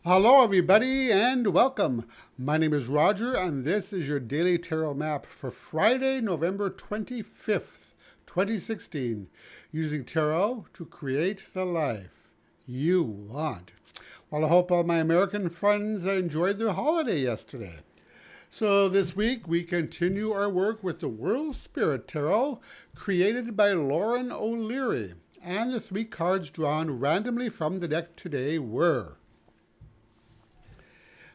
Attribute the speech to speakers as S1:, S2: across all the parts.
S1: Hello, everybody, and welcome. My name is Roger, and this is your daily tarot map for Friday, November 25th, 2016, using tarot to create the life you want. Well, I hope all my American friends enjoyed their holiday yesterday. So this week, we continue our work with the World Spirit Tarot, created by Lauren O'Leary. And the three cards drawn randomly from the deck today were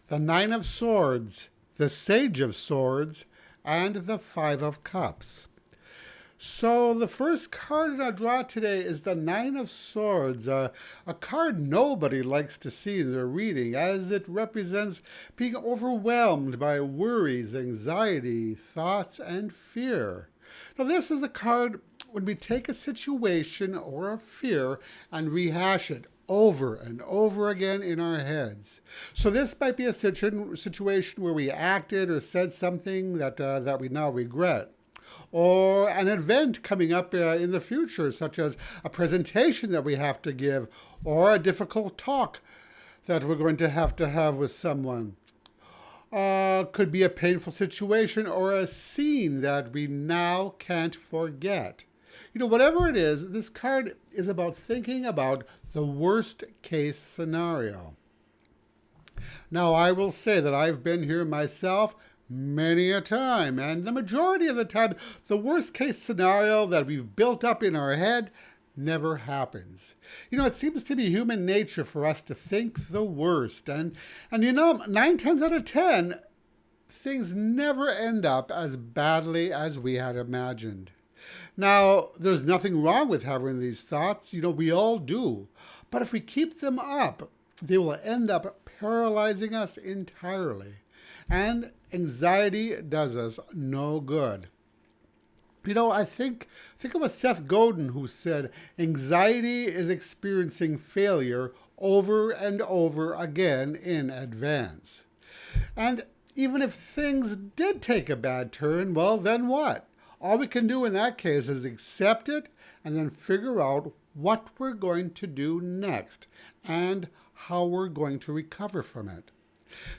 S1: the Nine of Swords, the Sage of Swords, and the Five of Cups. So the first card in our draw today is the Nine of Swords, a card nobody likes to see in their reading, as it represents being overwhelmed by worries, anxiety, thoughts, and fear. Now this is a card when we take a situation or a fear and rehash it over and over again in our heads. So this might be a situation where we acted or said something that we now regret, or an event coming up in the future, such as a presentation that we have to give, or a difficult talk that we're going to have with someone. Could be a painful situation or a scene that we now can't forget. Whatever it is, this card is about thinking about the worst case scenario. Now, I will say that I've been here myself many a time, and the majority of the time, the worst case scenario that we've built up in our head never happens. It seems to be human nature for us to think the worst, and 9 times out of 10, things never end up as badly as we had imagined. Now, there's nothing wrong with having these thoughts. We all do. But if we keep them up, they will end up paralyzing us entirely. And anxiety does us no good. I think it was Seth Godin who said, anxiety is experiencing failure over and over again in advance. And even if things did take a bad turn, well, then what? All we can do in that case is accept it and then figure out what we're going to do next and how we're going to recover from it.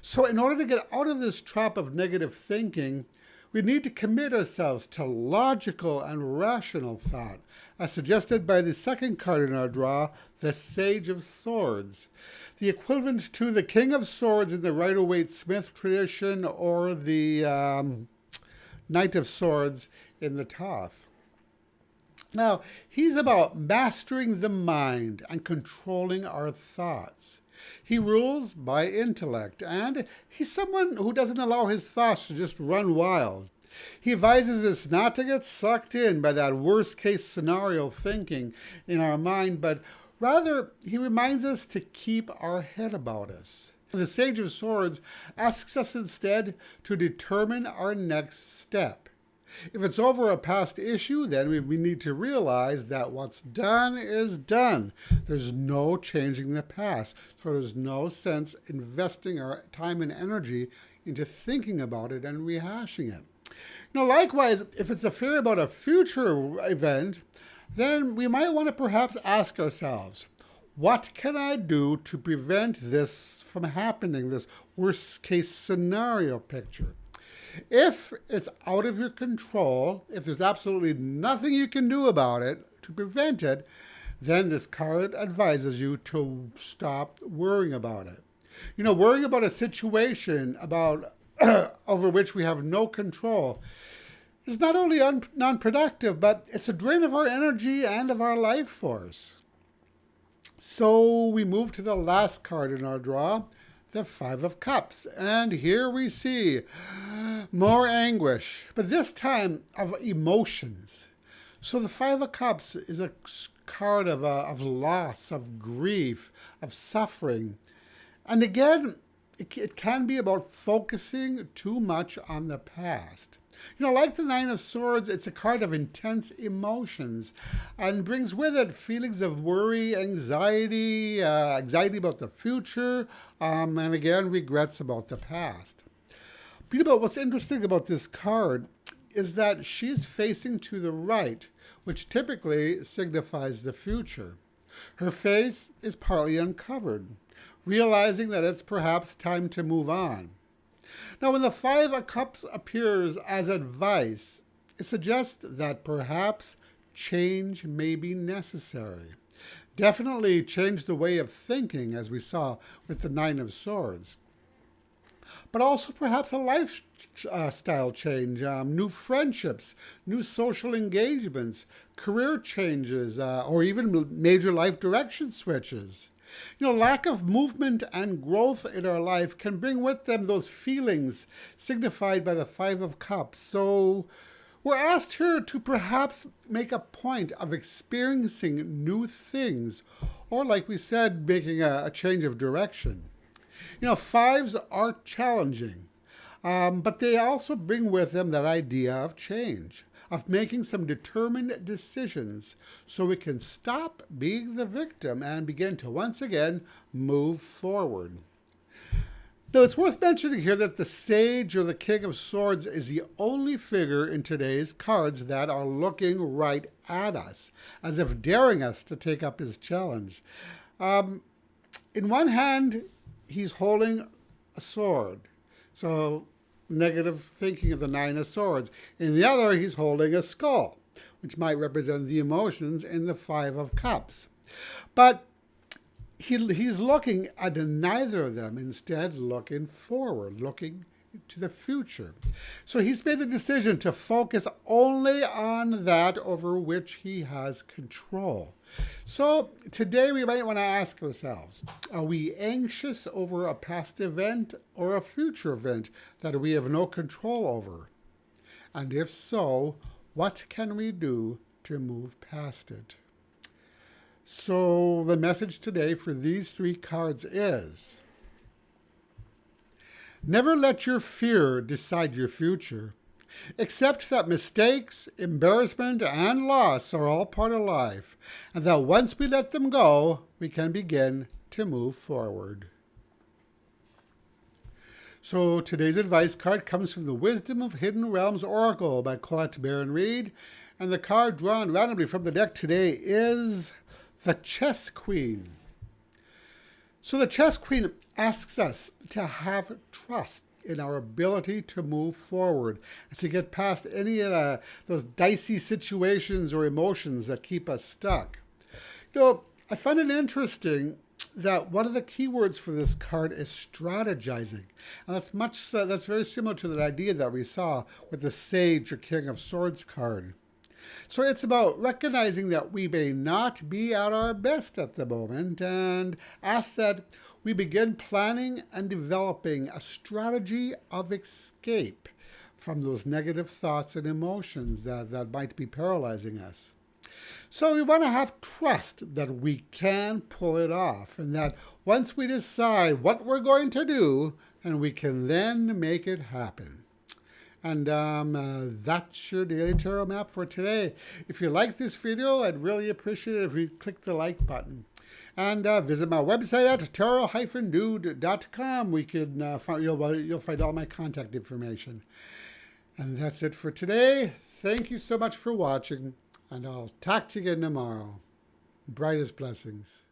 S1: So in order to get out of this trap of negative thinking, we need to commit ourselves to logical and rational thought, as suggested by the second card in our draw, the Sage of Swords, the equivalent to the King of Swords in the Rider-Waite-Smith tradition, or the Knight of Swords in the Thoth. Now, he's about mastering the mind and controlling our thoughts. He rules by intellect, and he's someone who doesn't allow his thoughts to just run wild. He advises us not to get sucked in by that worst-case scenario thinking in our mind, but rather, he reminds us to keep our head about us. The Sage of Swords asks us instead to determine our next step. If it's over a past issue, then we need to realize that what's done is done. There's no changing the past. So there's no sense investing our time and energy into thinking about it and rehashing it. Likewise, if it's a fear about a future event, then we might want to perhaps ask ourselves, what can I do to prevent this from happening, this worst case scenario picture? If it's out of your control, if there's absolutely nothing you can do about it to prevent it, then this card advises you to stop worrying about it. Worrying about a situation over which we have no control is not only non-productive, but it's a drain of our energy and of our life force. So we move to the last card in our draw, the Five of Cups. And here we see more anguish, but this time of emotions. So the Five of Cups is a card of loss, of grief, of suffering. And again, it can be about focusing too much on the past. Like the Nine of Swords, it's a card of intense emotions and brings with it feelings of worry, anxiety about the future, and again, regrets about the past. But what's interesting about this card is that she's facing to the right, which typically signifies the future. Her face is partly uncovered, realizing that it's perhaps time to move on. Now, when the Five of Cups appears as advice, it suggests that perhaps change may be necessary. Definitely change the way of thinking, as we saw with the Nine of Swords. But also perhaps a lifestyle change, new friendships, new social engagements, career changes, or even major life direction switches. Lack of movement and growth in our life can bring with them those feelings signified by the Five of Cups. So we're asked here to perhaps make a point of experiencing new things, or like we said, making a change of direction. Fives are challenging, but they also bring with them that idea of change, of making some determined decisions so we can stop being the victim and begin to once again move forward. Now, it's worth mentioning here that the Sage or the King of Swords is the only figure in today's cards that are looking right at us, as if daring us to take up his challenge. In one hand, he's holding a sword. So, negative thinking of the Nine of Swords. In the other, he's holding a skull, which might represent the emotions in the Five of Cups. But he's looking at neither of them, instead looking forward, looking to the future. So he's made the decision to focus only on that over which he has control. So today we might want to ask ourselves, are we anxious over a past event or a future event that we have no control over? And if so, what can we do to move past it? So the message today for these three cards is, never let your fear decide your future. Accept that mistakes, embarrassment, and loss are all part of life, and that once we let them go, we can begin to move forward. So today's advice card comes from the Wisdom of Hidden Realms Oracle by Collette-Baron Reid, and the card drawn randomly from the deck today is the Chess Queen. So the Chess Queen asks us to have trust in our ability to move forward and to get past any of those dicey situations or emotions that keep us stuck. I find it interesting that one of the keywords for this card is strategizing. And that's very similar to the idea that we saw with the Sage or King of Swords card. So it's about recognizing that we may not be at our best at the moment and ask that we begin planning and developing a strategy of escape from those negative thoughts and emotions that might be paralyzing us. So we want to have trust that we can pull it off, and that once we decide what we're going to do, and we can then make it happen. And that's your Daily Tarot Map for today. If you like this video, I'd really appreciate it if you click the like button. And visit my website at tarot-dude.com. You'll find all my contact information. And that's it for today. Thank you so much for watching, and I'll talk to you again tomorrow. Brightest blessings.